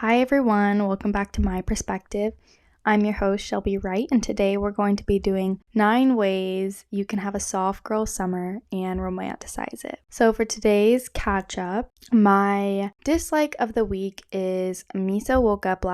Hi everyone, welcome back to My Perspective. I'm your host, Shelby Wright, and today we're going to be doing 9 ways you can have a soft girl summer and romanticize it. So for today's catch up, my dislike of the week is Miso woke up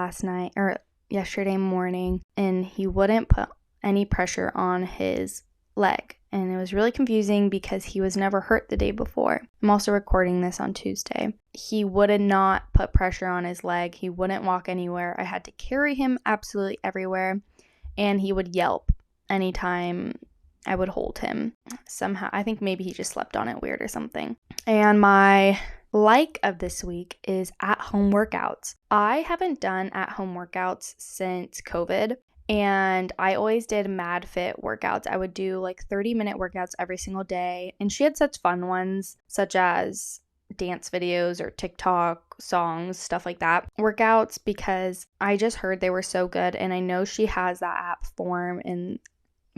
yesterday morning and he wouldn't put any pressure on his leg. And it was really confusing because he was never hurt the day before. I'm also recording this on Tuesday. He would not put pressure on his leg. He wouldn't walk anywhere. I had to carry him absolutely everywhere. And he would yelp anytime I would hold him. Somehow, I think maybe he just slept on it weird or something. And my like of this week is at-home workouts. I haven't done at-home workouts since COVID. And I always did mad fit workouts. I would do like 30-minute workouts every single day. And she had such fun ones, such as dance videos or TikTok songs, stuff like that. Workouts, because I just heard they were so good. And I know she has that app Form and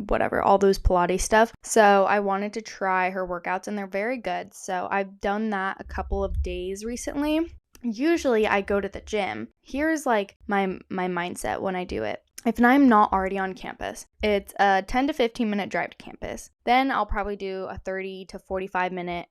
whatever, all those Pilates stuff. So I wanted to try her workouts and they're very good. So I've done that a couple of days recently. Usually I go to the gym. Here's like my mindset when I do it. If I'm not already on campus, it's a 10 to 15 minute drive to campus. Then I'll probably do a 30 to 45 minute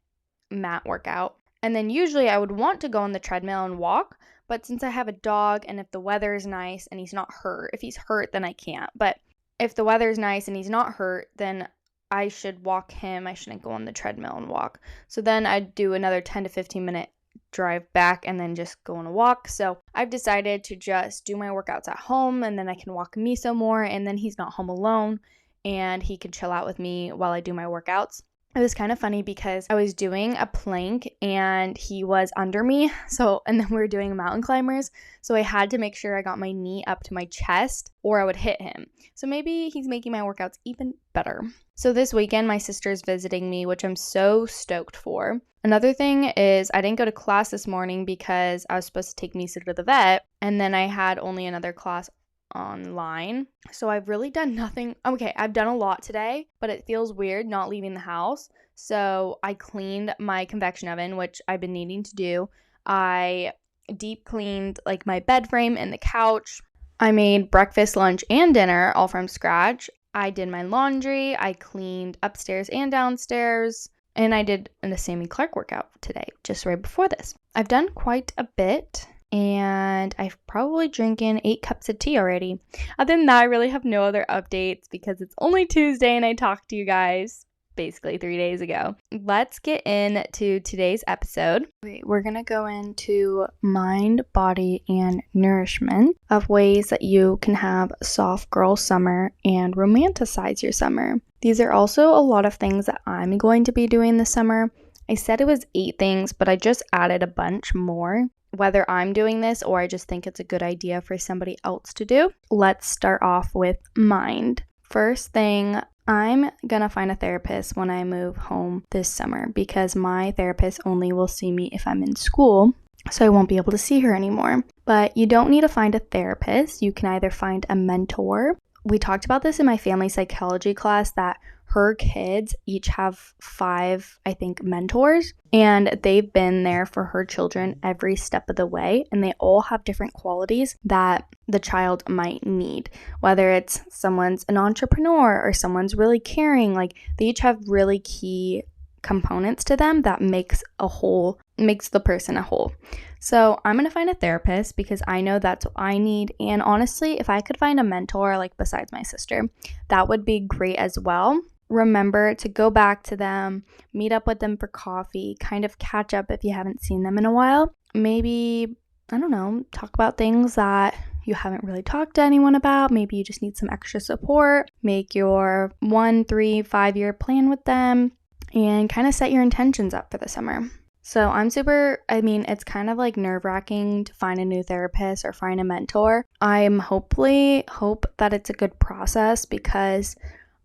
mat workout. And then usually I would want to go on the treadmill and walk. But since I have a dog and if the weather is nice and he's not hurt, if he's hurt, then I can't. But if the weather is nice and he's not hurt, then I should walk him. I shouldn't go on the treadmill and walk. So then I'd do another 10 to 15 minute drive back and then just go on a walk. So I've decided to just do my workouts at home and then I can walk Miso more and then he's not home alone and he can chill out with me while I do my workouts. It was kind of funny because I was doing a plank and he was under me. And then we were doing mountain climbers. So I had to make sure I got my knee up to my chest or I would hit him. So maybe he's making my workouts even better. So this weekend, my sister's visiting me, which I'm so stoked for. Another thing is I didn't go to class this morning because I was supposed to take Misa to the vet. And then I had only another class online. So I've really done nothing. Okay, I've done a lot today, but it feels weird not leaving the house. So I cleaned my convection oven, which I've been needing to do. I deep cleaned like my bed frame and the couch. I made breakfast, lunch, and dinner all from scratch. I did my laundry. I cleaned upstairs and downstairs. And I did a Sammy Clark workout today, just right before this. I've done quite a bit. And I've probably drinking 8 cups of tea already. Other than that, I really have no other updates because it's only Tuesday and I talked to you guys basically 3 days ago. Let's get into today's episode. We're going to go into mind, body, and nourishment of ways that you can have a soft girl summer and romanticize your summer. These are also a lot of things that I'm going to be doing this summer. I said it was 8 things, but I just added a bunch more. Whether I'm doing this or I just think it's a good idea for somebody else to do. Let's start off with mind. First thing, I'm gonna find a therapist when I move home this summer because my therapist only will see me if I'm in school, so I won't be able to see her anymore. But you don't need to find a therapist. You can either find a mentor. We talked about this in my family psychology class that her kids each have 5, I think, mentors, and they've been there for her children every step of the way, and they all have different qualities that the child might need, whether it's someone's an entrepreneur or someone's really caring. Like, they each have really key components to them that makes the person a whole. So I'm going to find a therapist because I know that's what I need. And honestly, if I could find a mentor, like besides my sister, that would be great as well. Remember to go back to them, meet up with them for coffee, kind of catch up if you haven't seen them in a while. Maybe, I don't know, talk about things that you haven't really talked to anyone about. Maybe you just need some extra support. Make your 1, 3, 5 year plan with them and kind of set your intentions up for the summer. So it's kind of like nerve-wracking to find a new therapist or find a mentor. I'm hope that it's a good process because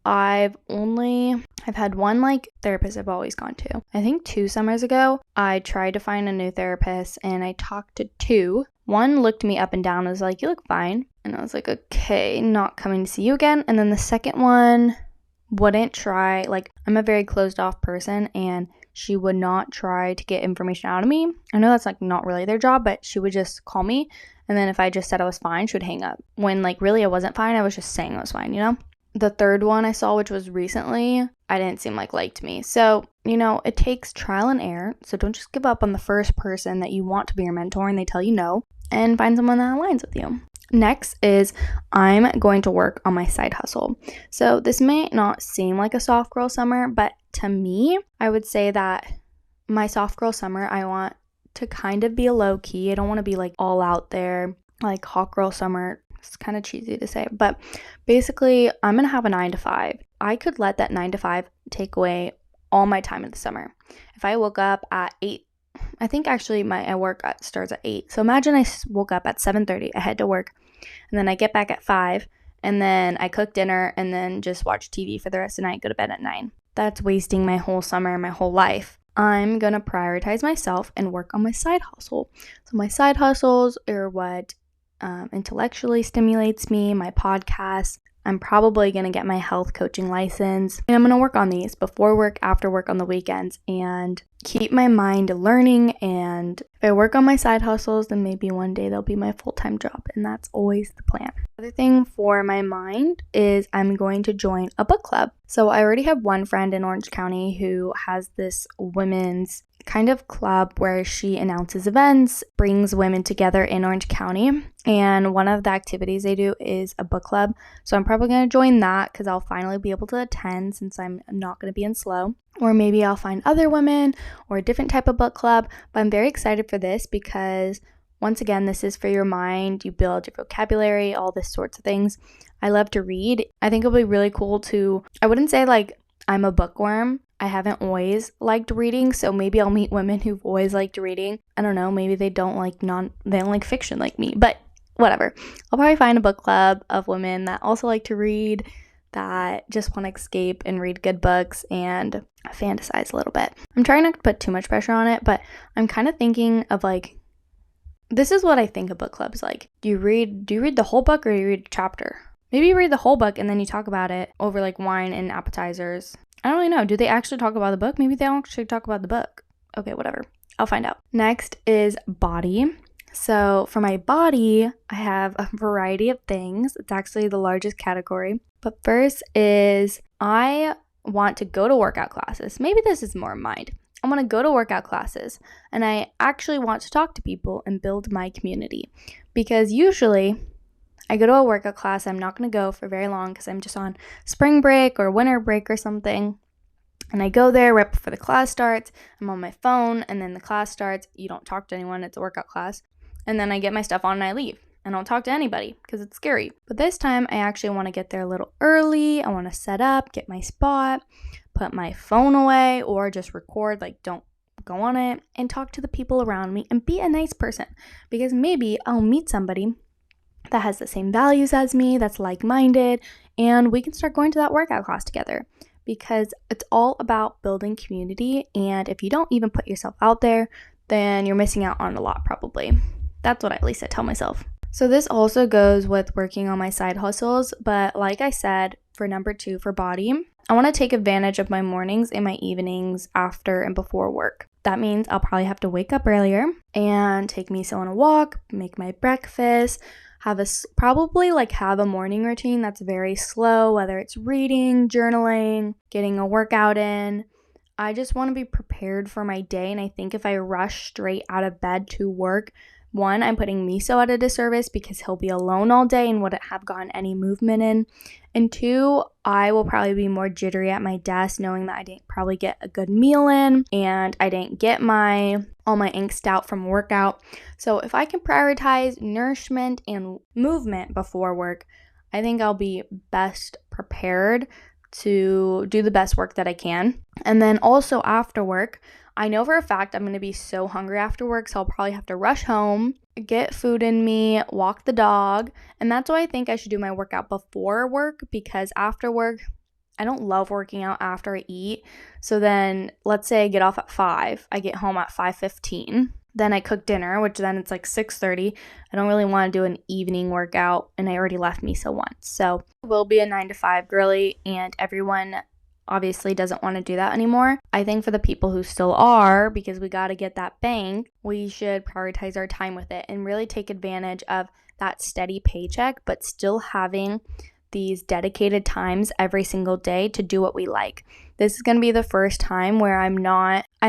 I've had one therapist I've always gone to. I think 2 summers ago, I tried to find a new therapist and I talked to 2. One looked me up and down and was like, "You look fine." And I was like, "Okay, not coming to see you again." And then the second one wouldn't try. I'm a very closed off person and she would not try to get information out of me. I know that's like not really their job, but she would just call me, and then if I just said I was fine, she would hang up. When like really I wasn't fine, I was just saying I was fine, you know? The third one I saw, which was recently, I didn't seem like liked me. So, you know, it takes trial and error. So don't just give up on the first person that you want to be your mentor and they tell you no, and find someone that aligns with you. Next is I'm going to work on my side hustle. So this may not seem like a soft girl summer, but to me, I would say that my soft girl summer, I want to kind of be a low key. I don't want to be like all out there, like hot girl summer. It's kind of cheesy to say, but basically I'm going to have a 9 to 5. I could let that 9 to 5 take away all my time in the summer. If I woke up at 8, I think actually my work starts at 8. So imagine I woke up at 7:30, I head to work, and then I get back at 5, and then I cook dinner, and then just watch TV for the rest of the night, go to bed at 9. That's wasting my whole summer, my whole life. I'm going to prioritize myself and work on my side hustle. So my side hustles are what intellectually stimulates me, my podcast. I'm probably going to get my health coaching license, and I'm going to work on these before work, after work, on the weekends, and keep my mind learning. And if I work on my side hustles, then maybe one day they'll be my full-time job, and that's always the plan. Other thing for my mind is I'm going to join a book club. So I already have one friend in Orange County who has this women's kind of club where she announces events, brings women together in Orange County, and one of the activities they do is a book club. So I'm probably going to join that because I'll finally be able to attend since I'm not going to be in slow. Or maybe I'll find other women or a different type of book club, but I'm very excited for this because once again, this is for your mind. You build your vocabulary, all this sorts of things. I love to read. I think it'll be really cool to, I wouldn't say like I'm a bookworm. I haven't always liked reading, so maybe I'll meet women who've always liked reading. I don't know, maybe they don't like fiction like me, but whatever. I'll probably find a book club of women that also like to read, that just want to escape and read good books and fantasize a little bit. I'm trying not to put too much pressure on it, but I'm kind of thinking of like, this is what I think a book club is like. Do you read the whole book or do you read a chapter? Maybe you read the whole book and then you talk about it over like wine and appetizers. I don't really know. Do they actually talk about the book? Maybe they don't actually talk about the book. Okay, whatever. I'll find out. Next is body. So for my body, I have a variety of things. It's actually the largest category. But first is I want to go to workout classes. Maybe this is more in mind. I want to go to workout classes, and I actually want to talk to people and build my community, because usually I go to a workout class, I'm not going to go for very long because I'm just on spring break or winter break or something, and I go there right before the class starts. I'm on my phone, and then the class starts. You don't talk to anyone. It's a workout class, and then I get my stuff on and I leave. I don't talk to anybody because it's scary. But this time I actually want to get there a little early. I want to set up, get my spot, put my phone away, or just record, like don't go on it, and talk to the people around me and be a nice person, because maybe I'll meet somebody that has the same values as me, that's like-minded, and we can start going to that workout class together, because it's all about building community. And if you don't even put yourself out there, then you're missing out on a lot probably. That's what at least I tell myself. So this also goes with working on my side hustles, but like I said, for number 2, for body, I want to take advantage of my mornings and my evenings after and before work. That means I'll probably have to wake up earlier and take Miso on a walk, make my breakfast, have a morning routine that's very slow, whether it's reading, journaling, getting a workout in. I just want to be prepared for my day, and I think if I rush straight out of bed to work, 1, I'm putting Miso at a disservice because he'll be alone all day and wouldn't have gotten any movement in. And 2, I will probably be more jittery at my desk, knowing that I didn't probably get a good meal in and I didn't get all my angst out from workout. So if I can prioritize nourishment and movement before work, I think I'll be best prepared to do the best work that I can. And then also after work, I know for a fact I'm going to be so hungry after work, so I'll probably have to rush home, get food in me, walk the dog, and that's why I think I should do my workout before work, because after work, I don't love working out after I eat. So then let's say I get off at 5, I get home at 5:15. Then I cook dinner, which then it's like 6:30. I don't really want to do an evening workout, and I already left Miso once. So it will be a 9 to 5 girly, and everyone obviously doesn't want to do that anymore. I think for the people who still are, because we got to get that bank, we should prioritize our time with it and really take advantage of that steady paycheck, but still having these dedicated times every single day to do what we like. This is going to be the first time where I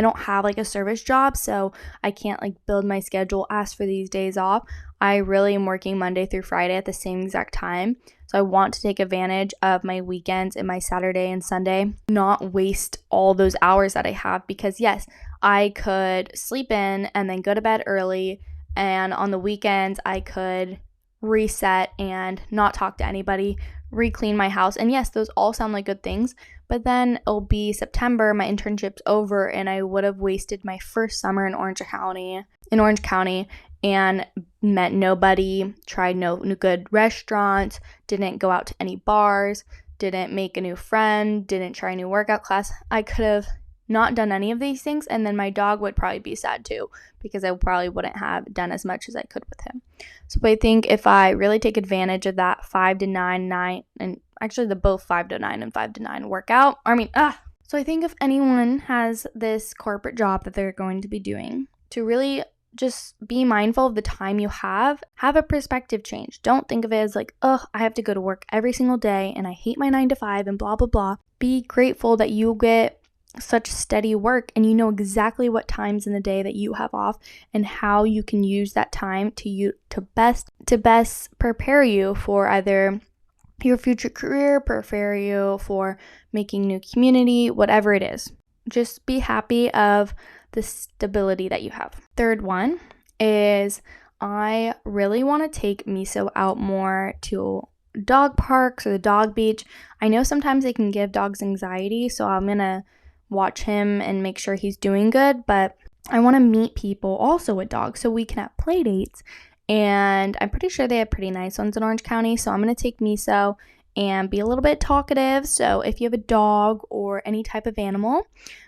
don't have like a service job, so I can't like build my schedule, ask for these days off. I really am working Monday through Friday at the same exact time. So I want to take advantage of my weekends and my Saturday and Sunday, not waste all those hours that I have, because yes, I could sleep in and then go to bed early, and on the weekends I could reset and not talk to anybody, re-clean my house. And yes, those all sound like good things, but then it'll be September, my internship's over, and I would have wasted my first summer in Orange County and met nobody, tried no good restaurants, didn't go out to any bars, didn't make a new friend, didn't try a new workout class. I could have not done any of these things, and then my dog would probably be sad too, because I probably wouldn't have done as much as I could with him. So I think if I really take advantage of that 5 to 9, and actually the both 5 to 9 and 5 to 9 workout, so I think if anyone has this corporate job that they're going to be doing, to really just be mindful of the time you have a perspective change. Don't think of it as like, I have to go to work every single day and I hate my 9 to 5 and blah, blah, blah. Be grateful that you get such steady work and you know exactly what times in the day that you have off and how you can use that time to best prepare you for either your future career, prepare you for making new community, whatever it is. Just be happy of the stability that you have. Third one is I really want to take Miso out more to dog parks or the dog beach. I know sometimes they can give dogs anxiety, so I'm going to watch him and make sure he's doing good, but I want to meet people also with dogs so we can have play dates, and I'm pretty sure they have pretty nice ones in Orange County, so I'm going to take Miso and be a little bit talkative. So if you have a dog or any type of animal,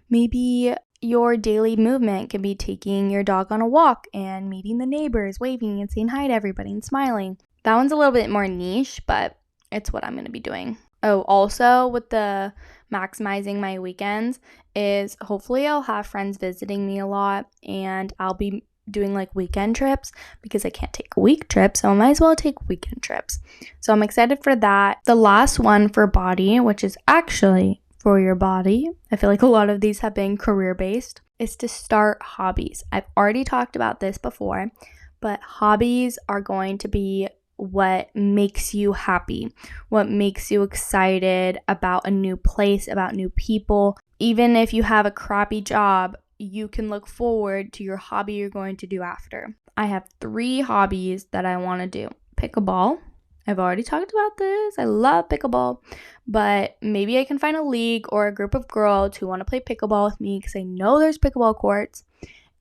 maybe your daily movement can be taking your dog on a walk and meeting the neighbors, waving and saying hi to everybody and smiling. That one's a little bit more niche, but it's what I'm going to be doing. Oh, also with the maximizing my weekends is hopefully I'll have friends visiting me a lot, and I'll be doing like weekend trips because I can't take a week trip, so I might as well take weekend trips. So I'm excited for that. The last one for body, which is actually for your body, I feel like a lot of these have been career based, is to start hobbies. I've already talked about this before, but hobbies are going to be what makes you happy, what makes you excited about a new place, about new people. Even if you have a crappy job, you can look forward to your hobby you're going to do after. I have 3 hobbies that I want to do. Pickleball. I've already talked about this. I love pickleball, but maybe I can find a league or a group of girls who want to play pickleball with me, because I know there's pickleball courts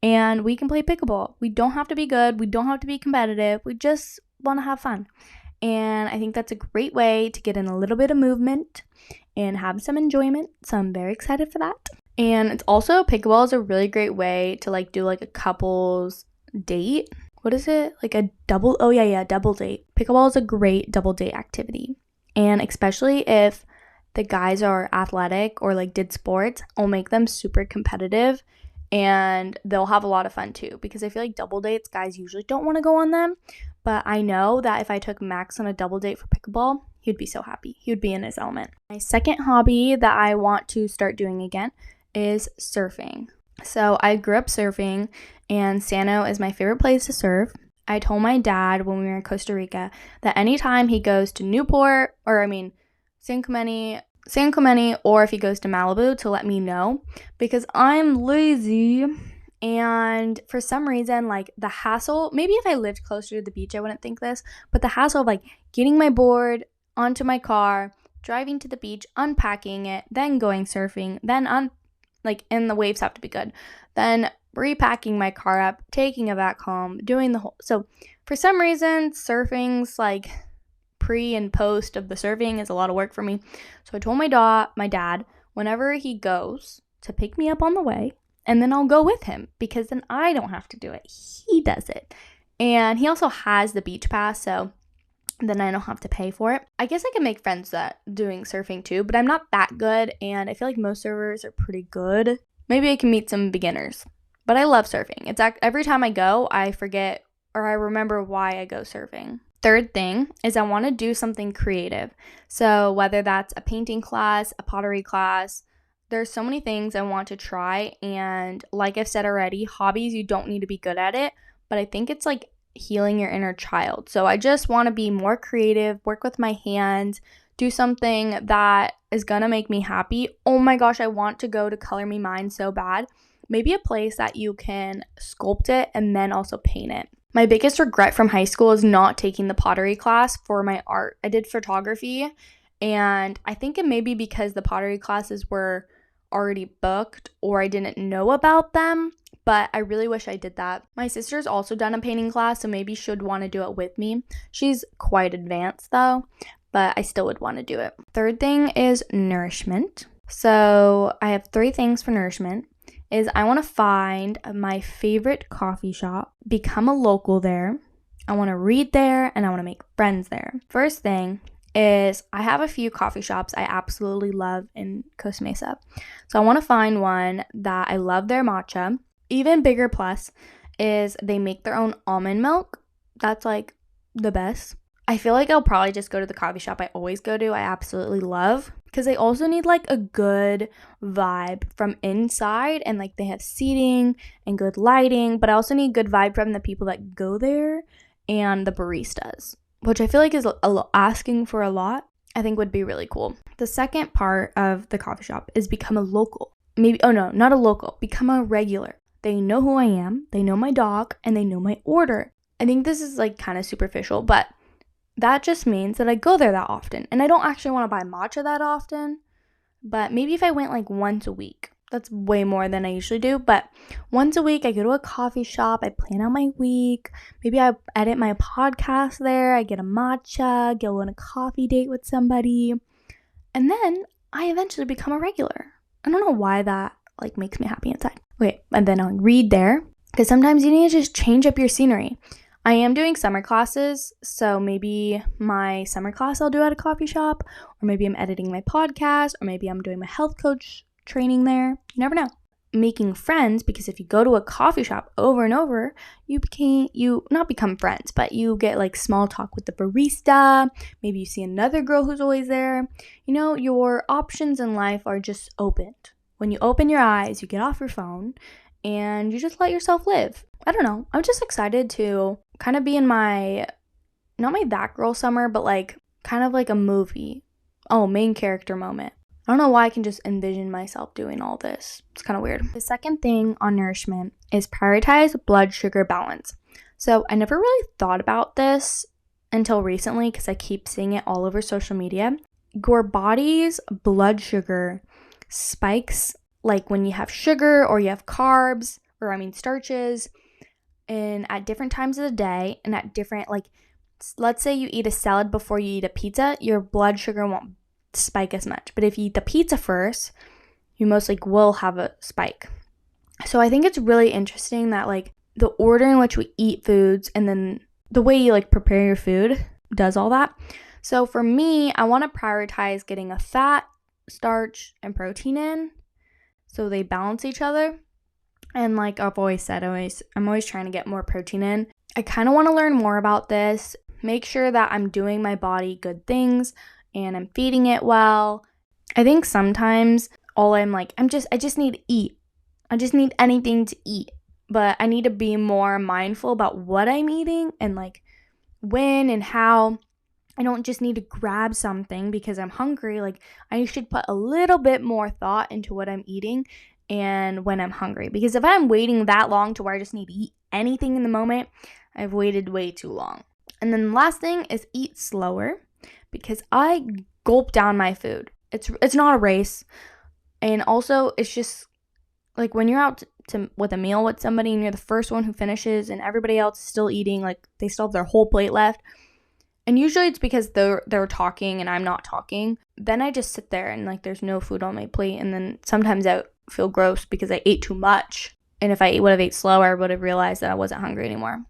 and we can play pickleball. We don't have to be good. We don't have to be competitive. We just want to have fun. And I think that's a great way to get in a little bit of movement and have some enjoyment. So I'm very excited for that. And it's also, pickleball is a really great way to like do like a couples date. What is it? Like a double? Oh yeah, double date. Pickleball is a great double date activity. And especially if the guys are athletic or like did sports, I'll make them super competitive and they'll have a lot of fun too, because I feel like double dates, guys usually don't want to go on them. But I know that if I took Max on a double date for pickleball, he'd be so happy. He would be in his element. My second hobby that I want to start doing again is surfing. So I grew up surfing, and Sano is my favorite place to surf. I told my dad when we were in Costa Rica that anytime he goes to San Clemente, or if he goes to Malibu, to let me know, because I'm lazy. And for some reason, like the hassle, maybe if I lived closer to the beach, I wouldn't think this, but the hassle of like getting my board onto my car, driving to the beach, unpacking it, then going surfing, then and the waves have to be good, then repacking my car up, taking it back home, doing the whole. So for some reason, surfing's like pre and post of the surfing is a lot of work for me. So I told my dad whenever he goes to pick me up on the way, and then I'll go with him, because then I don't have to do it. He does it. And he also has the beach pass, so then I don't have to pay for it. I guess I can make friends that doing surfing too, but I'm not that good, and I feel like most surfers are pretty good. Maybe I can meet some beginners, but I love surfing. Every time I go, I forget or I remember why I go surfing. Third thing is I want to do something creative. So whether that's a painting class, a pottery class, there's so many things I want to try. And like I've said already, hobbies, you don't need to be good at it, but I think it's like healing your inner child. So I just want to be more creative, work with my hands, do something that is gonna make me happy. Oh my gosh, I want to go to Color Me Mine so bad. Maybe a place that you can sculpt it and then also paint it. My biggest regret from high school is not taking the pottery class for my art. I did photography, and I think it may be because the pottery classes were already booked or I didn't know about them, but I really wish I did that. My sister's also done a painting class, so maybe she'd want to do it with me. She's quite advanced though, but I still would want to do it. Third thing is nourishment. So I have 3 things for nourishment. Is I want to find my favorite coffee shop, become a local there. I want to read there, and I want to make friends there. First thing is I have a few coffee shops I absolutely love in Costa Mesa. So I want to find one that I love their matcha. Even bigger plus is they make their own almond milk. That's like the best. I feel like I'll probably just go to the coffee shop I always go to. I absolutely love, because they also need like a good vibe from inside, and like they have seating and good lighting, but I also need good vibe from the people that go there and the baristas, which I feel like is asking for a lot. I think would be really cool. The second part of the coffee shop is become a local. Not a local, become a regular. They know who I am, they know my dog, and they know my order. I think this is like kind of superficial, but that just means that I go there that often. And I don't actually want to buy matcha that often, but maybe if I went like once a week. That's way more than I usually do, but once a week I go to a coffee shop, I plan out my week. Maybe I edit my podcast there, I get a matcha, go on a coffee date with somebody, and then I eventually become a regular. I don't know why that like makes me happy inside. Okay, and then I'll read there, because sometimes you need to just change up your scenery. I am doing summer classes, so maybe my summer class I'll do at a coffee shop, or maybe I'm editing my podcast, or maybe I'm doing my health coach training there. You never know. Making friends, because if you go to a coffee shop over and over, you not become friends, but you get like small talk with the barista. Maybe you see another girl who's always there. You know, your options in life are just opened. When you open your eyes, you get off your phone, and you just let yourself live. I don't know. I'm just excited to kind of be in my, not my that girl summer, but like kind of like a movie. Oh, main character moment. I don't know why I can just envision myself doing all this. It's kind of weird. The second thing on nourishment is prioritize blood sugar balance. So I never really thought about this until recently, because I keep seeing it all over social media. Your body's blood sugar spikes like when you have sugar or you have carbs, starches, and at different times of the day, and at different, like, let's say you eat a salad before you eat a pizza, your blood sugar won't spike as much. But if you eat the pizza first, you most like will have a spike. So I think it's really interesting that like the order in which we eat foods and then the way you like prepare your food does all that. So for me, I want to prioritize getting a fat, starch, and protein in, so they balance each other. And like I've always said, I'm always trying to get more protein in. I kind of want to learn more about this, make sure that I'm doing my body good things and I'm feeding it well. I think sometimes I just need to eat. I just need anything to eat. But I need to be more mindful about what I'm eating and like when and how. I don't just need to grab something because I'm hungry. Like I should put a little bit more thought into what I'm eating and when I'm hungry. Because if I'm waiting that long to where I just need to eat anything in the moment, I've waited way too long. And then the last thing is eat slower, because I gulp down my food. It's not a race. And also it's just like when you're out with a meal with somebody and you're the first one who finishes and everybody else is still eating, like they still have their whole plate left. And usually it's because they're talking and I'm not talking. Then I just sit there and like there's no food on my plate. And then sometimes I feel gross because I ate too much. And if I would have ate slower, I would have realized that I wasn't hungry anymore.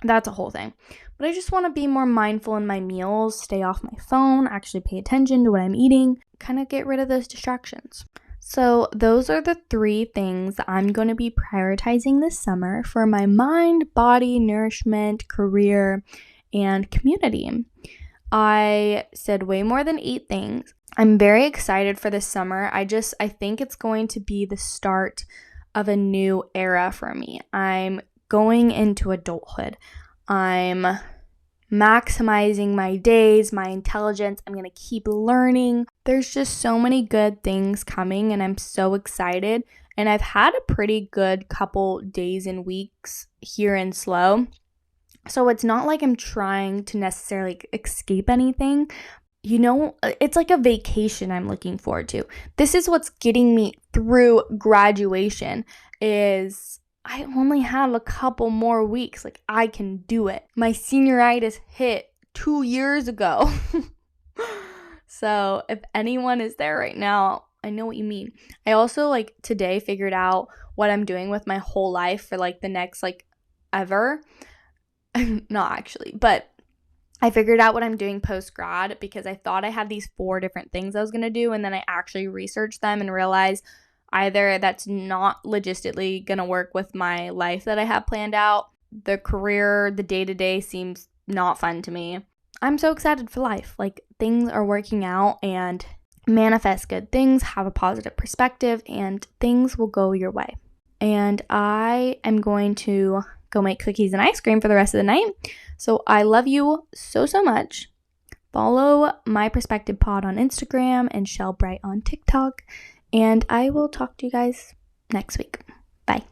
That's a whole thing. But I just want to be more mindful in my meals, stay off my phone, actually pay attention to what I'm eating, kind of get rid of those distractions. So those are the 3 things that I'm going to be prioritizing this summer for my mind, body, nourishment, career, and community. I said way more than 8 things. I'm very excited for this summer. I think it's going to be the start of a new era for me. I'm going into adulthood. I'm maximizing my days, my intelligence. I'm going to keep learning. There's just so many good things coming, and I'm so excited. And I've had a pretty good couple days and weeks here in SLO. So it's not like I'm trying to necessarily escape anything. It's like a vacation I'm looking forward to. This is what's getting me through graduation is I only have a couple more weeks. Like, I can do it. My senioritis hit 2 years ago. So if anyone is there right now, I know what you mean. I also, today figured out what I'm doing with my whole life for, the next, ever. Not actually, but I figured out what I'm doing post-grad because I thought I had these 4 different things I was going to do, and then I actually researched them and realized either that's not logistically going to work with my life that I have planned out. The career, the day-to-day seems not fun to me. I'm so excited for life. Things are working out, and manifest good things, have a positive perspective, and things will go your way. And I am going to go make cookies and ice cream for the rest of the night. So I love you so, so much. Follow My Perspective Pod on Instagram and Shelby on TikTok. And I will talk to you guys next week. Bye.